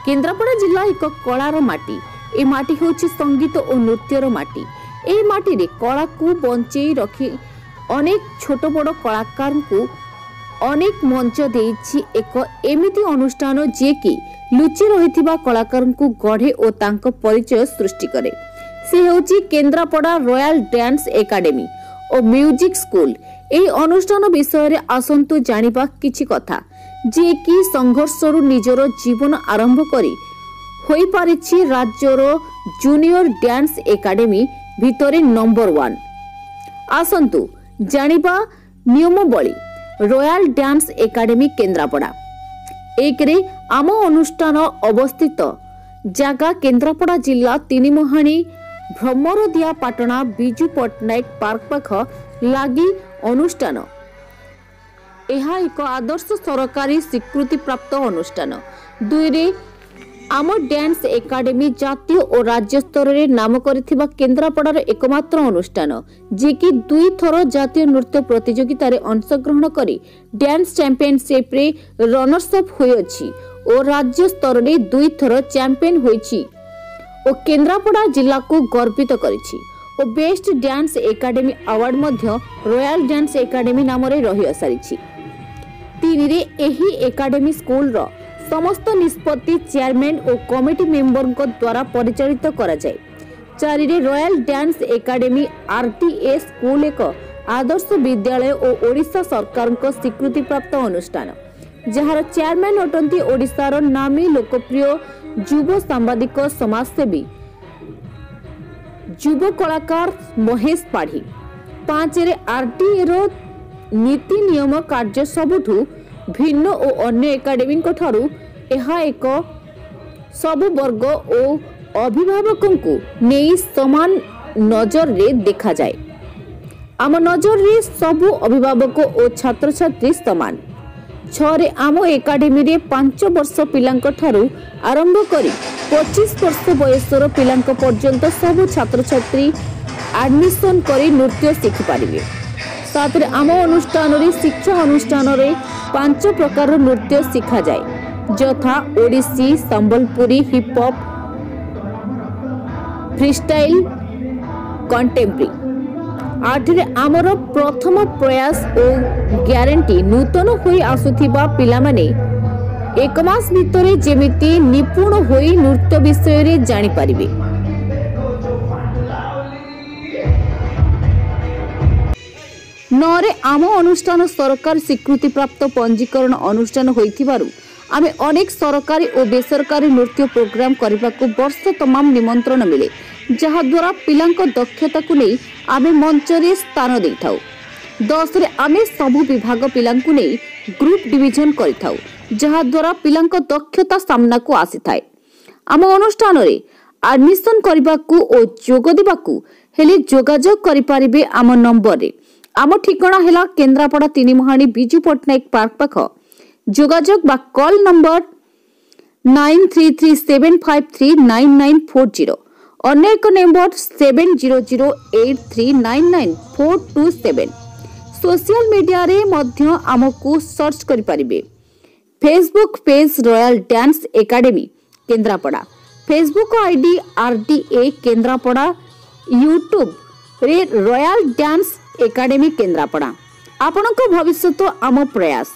केन्द्रापड़ा जिला एक कलार माटी। ए माटी होची संगीत और नृत्यर माटी। ए माटी रे कला को बंचई रखी अनेक छोट बड़ कलाकार को अनेक मंच देछि एक एमिति अनुष्ठान जे कि लुचि रहिथिबा कलाकार को गढ़े और तांको परिचय सृष्टि करे। से होची केन्द्रापड़ा रॉयल डांस एकेडमी और म्यूजिक स्कूल। ए अनुष्ठान विषय रे आसंतु जानिबा किछि कथा जे कि संघर्षरु निजर जीवन आरंभ करी होई पारिछि राज्यर जूनियर डांस एकेडमी भितरे नंबर 1। आसंतु जानिबा नियमावली रॉयल डांस एकेडमी केन्द्रापड़ा। एक रे आम अनुष्ठान अवस्थित जगह केन्द्रापड़ा जिला तीनिमुहाणी भ्रमरदिया पाटना बिजू पट्टनायक पार्क पाख लागी अनुष्ठान। यह एक आदर्श सरकारी स्वीकृति प्राप्त अनुष्ठान। दुई रे आम डांस एकेडमी जातीय और राज्य स्तर रे नाम करिथिबा केन्द्रापड़ार एकमात्र अनुष्ठान जे कि 2 थर जातीय नृत्य प्रतियोगिता रे अंशग्रहण करी डांस चैंपियनशिप रे रनर्स अप होई अछि और राज्य स्तर रे 2 थर चैंपियन होईछि और केन्द्रापड़ा जिला को गर्वित करिछि और बेस्ट डांस एकेडमी अवार्ड मध्य रॉयल डांस एकेडमी नाम रे रहि आसारिछि। 3 रे एही एकेडमी स्कूल रो समस्त निष्पत्ति चेयरमैन और कमिटी मेंबर द्वारा परिचालित करा जाए। 4 रे royal dance academy RTA school एक आदर्श विद्यालय और ओडिशा सरकार को स्वीकृति प्राप्त अनुष्ठान जहार चेयरमैन अटंती ओडिशार नामी लोकप्रिय युव सांबादिक समाजसेवी युव कलाकार महेश पाढ़ी। 5 रे आरटीए रो नीति नियम कार्य सबुठु भिन्न और अन्य एकेडमी ठारू यह एक सब वर्ग और अभिभावकों को नहीं समान नजर रे देखा जाए। आम नजर रे सबु अभिभावक और छात्र छात्री समान। 6 रे आम एकेडमी रे 5 वर्ष पिलांक ठारू आरंभ करी 25 वर्ष बयसर पिलांक पर्यंत सबु छात्र छात्री एडमिशन करी नृत्य शिखि पारिबे। 7 रे आम अनुष्ठान रे शिक्षा अनुष्ठान रे 5 प्रकार नृत्य शिखा जाए यथा Odissi, Sambalpuri, hip hop, freestyle, contemporary. 8 रे आमर प्रथम प्रयास और ग्यारंटी नूतन होई आसुथिबा पिला माने 1 मास भितरे जेमिति निपुण होई नृत्य विषय रे जानि पारिबे। 9 रे आम अनुष्ठान सरकार स्वीकृति प्राप्त पंजीकरण अनुष्ठान होइथिबारु आमे अनेक सरकारी और बेसरकारी नृत्य प्रोग्राम करबा को वर्ष तमाम निमंत्रण मिले जहा द्वारा पिलांक दक्षता को नहीं आमे मंच रे स्थान देथाउ। 10 रे आमे सबु विभाग पिलांकु नहीं ग्रुप डिवीजन करिथाउ जहा द्वारा पिलांक दक्षता सामना को आसीथाय। आम अनुष्ठान रे एडमिशन करबा को और जोग देबा को हेले जोगाजोग करि पारिबे आम नंबर रे। आम ठिकाना हेला केन्द्रापड़ा तीनिमुहाणी बिजू पट्टनायक पार्क पाख जोगाजोग बा कॉल नंबर 9337539940 अन्य एक नंबर 7008399427। सोशल मीडिया रे मध्य आमको सर्च करि पारिबे। Facebook page royal dance academy Kendrapara, Facebook ID RDA Kendrapara, YouTube रे रॉयल डांस एकेडमी केन्द्रापड़ा। आपनको भविष्य आम प्रयास।